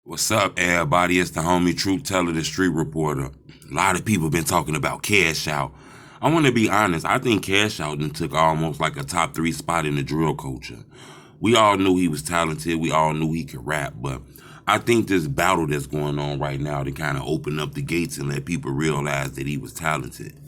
What's up, everybody? It's the homie Truth Teller, the street reporter. A lot of people been talking about Cash Out. I want to be honest. I think Cash Out done took almost like a top 3 spot in the drill culture. We all knew he was talented. We all knew he could rap, but I think this battle that's going on right now to kind of open up the gates and let people realize that he was talented.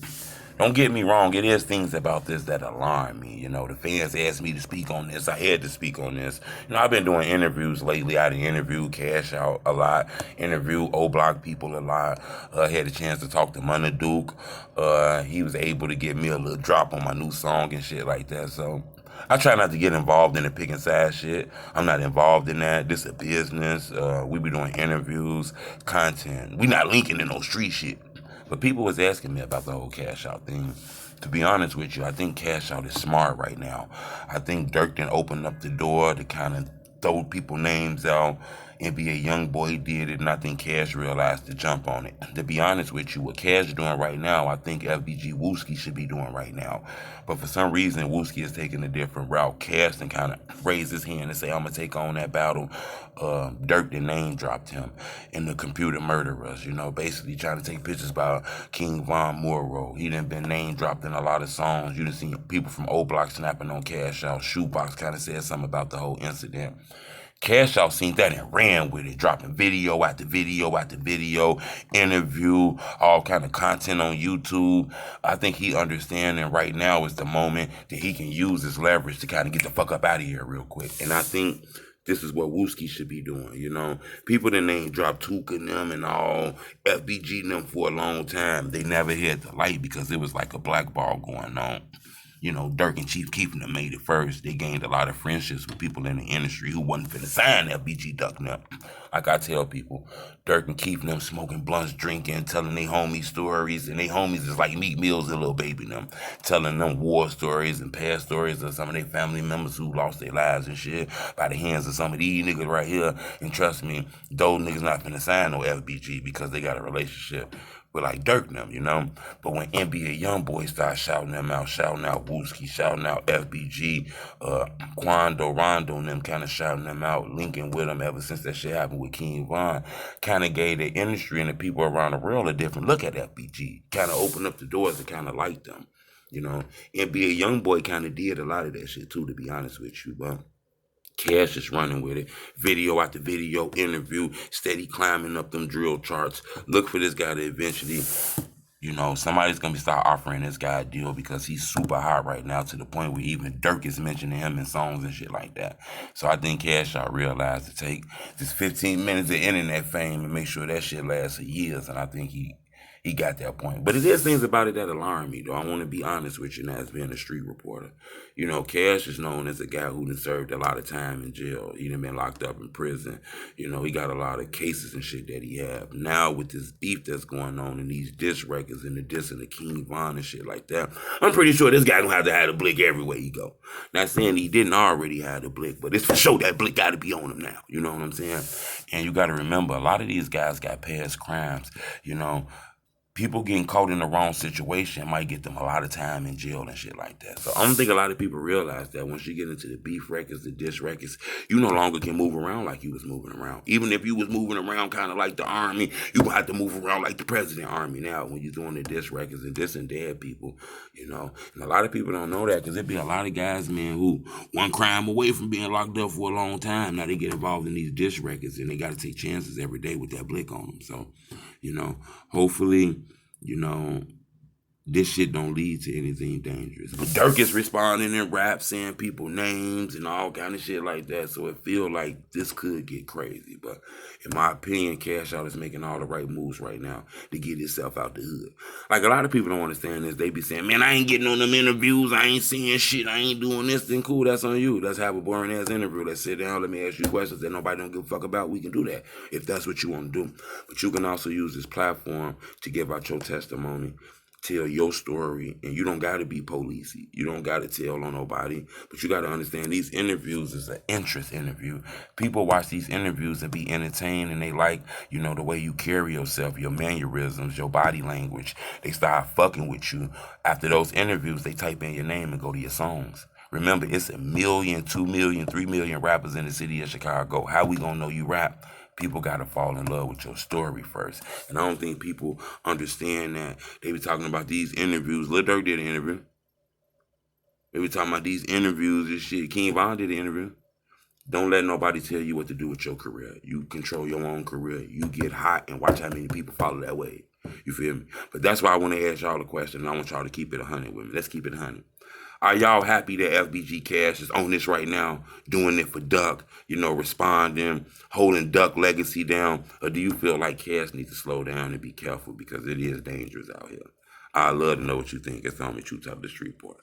Don't get me wrong, it is things about this that alarm me. The fans asked me to speak on this. I had to speak on this. I've been doing interviews lately. I done interviewed Cash Out a lot, interviewed O Block people a lot. Had a chance to talk to Lil DURK. He was able to give me a little drop on my new song and shit like that. So I try not to get involved in the pick and side shit. I'm not involved in that. This is a business. We be doing interviews, content. We not linking in no street shit. But people was asking me about the whole Cash Out thing. To be honest with you, I think Cash Out is smart right now. I think Durk done opened up the door to kind of throw people names out. NBA Youngboy did it, and I think Cash realized to jump on it. To be honest with you, what Cash doing right now, I think FBG Wooski should be doing right now. But for some reason, Wooski is taking a different route. Cash and kind of raised his hand and say, I'm going to take on that battle. Durk the name dropped him in the Computer Murderers, basically trying to take pictures by King Von Morrow. He done been name dropped in a lot of songs. You done seen people from O Block snapping on Cash Out. Shoebox kind of said something about the whole incident. Cash Out seen that and ran with it, dropping video after video after video, interview, all kind of content on YouTube. I think he understanding right now is the moment that he can use his leverage to kind of get the fuck up out of here real quick. And I think this is what Wooski should be doing, People that name drop Took and them and all, FBG and them for a long time. They never had the light because it was like a blackball going on. Durk and Chief Keefing them made it first. They gained a lot of friendships with people in the industry who wasn't finna sign FBG Duck now. Like I tell people, Durk and Keefing them smoking blunts, drinking, telling their homies stories, and they homies is like Meat Mills and Lil Baby them, telling them war stories and past stories of some of their family members who lost their lives and shit by the hands of some of these niggas right here. And trust me, those niggas not finna sign no FBG because they got a relationship with like Durk and them, But when NBA Youngboy started shouting out Wooski, shouting out FBG, Quando, Rondo and them kind of shouting them out, linking with them ever since that shit happened with King Von, kind of gave the industry and the people around the world a different look at FBG, kind of opened up the doors to kind of like them. NBA Youngboy kind of did a lot of that shit too, to be honest with you, but Cash is running with it. Video after video, interview, steady climbing up them drill charts. Look for this guy to eventually, somebody's going to start offering this guy a deal because he's super hot right now to the point where even Durk is mentioning him in songs and shit like that. So I think Cash Out realized to take this 15 minutes of internet fame and make sure that shit lasts for years. And I think he got that point. But there's things about it that alarm me, though. I want to be honest with you now as being a street reporter. Cash is known as a guy who done served a lot of time in jail. He done been locked up in prison. He got a lot of cases and shit that he have. Now with this beef that's going on and these diss records and the diss and the King Von and shit like that, I'm pretty sure this guy gonna have to have a blick everywhere he go. Not saying he didn't already have the blick, but it's for sure that blick got to be on him now. You know what I'm saying? And you got to remember, a lot of these guys got past crimes, People getting caught in the wrong situation might get them a lot of time in jail and shit like that. So I don't think a lot of people realize that once you get into the beef records, the diss records, you no longer can move around like you was moving around. Even if you was moving around kind of like the army, you gonna have to move around like the president army now when you're doing the diss records and dissing dead people, And a lot of people don't know that because there be a lot of guys, man, who one crime away from being locked up for a long time. Now they get involved in these diss records and they got to take chances every day with that blick on them. So, hopefully, this shit don't lead to anything dangerous. But Durk is responding in rap, saying people names and all kind of shit like that. So it feel like this could get crazy. But in my opinion, Cash Out is making all the right moves right now to get himself out the hood. Like a lot of people don't understand this. They be saying, man, I ain't getting on them interviews. I ain't seeing shit. I ain't doing this. Then cool, that's on you. Let's have a boring ass interview. Let's sit down. Let me ask you questions that nobody don't give a fuck about. We can do that if that's what you want to do. But you can also use this platform to give out your testimony, tell your story, and you don't got to be policey. You don't got to tell on nobody, but you got to understand these interviews is an interest interview. People watch these interviews and be entertained, and they like, the way you carry yourself, your mannerisms, your body language. They start fucking with you. After those interviews, they type in your name and go to your songs. Remember, it's 1 million, 2 million, 3 million rappers in the city of Chicago. How we gonna know you rap? People got to fall in love with your story first. And I don't think people understand that. They be talking about these interviews. Lil Durk did an interview. They be talking about these interviews and shit. King Von did an interview. Don't let nobody tell you what to do with your career. You control your own career. You get hot and watch how many people follow that way. You feel me? But that's why I want to ask y'all a question, and I want y'all to keep it 100 with me. Let's keep it 100. Are y'all happy that FBG Cash is on this right now, doing it for Duck, responding, holding Duck legacy down? Or do you feel like Cash needs to slow down and be careful because it is dangerous out here? I'd love to know what you think. It's on me, True Top of the Street Boy.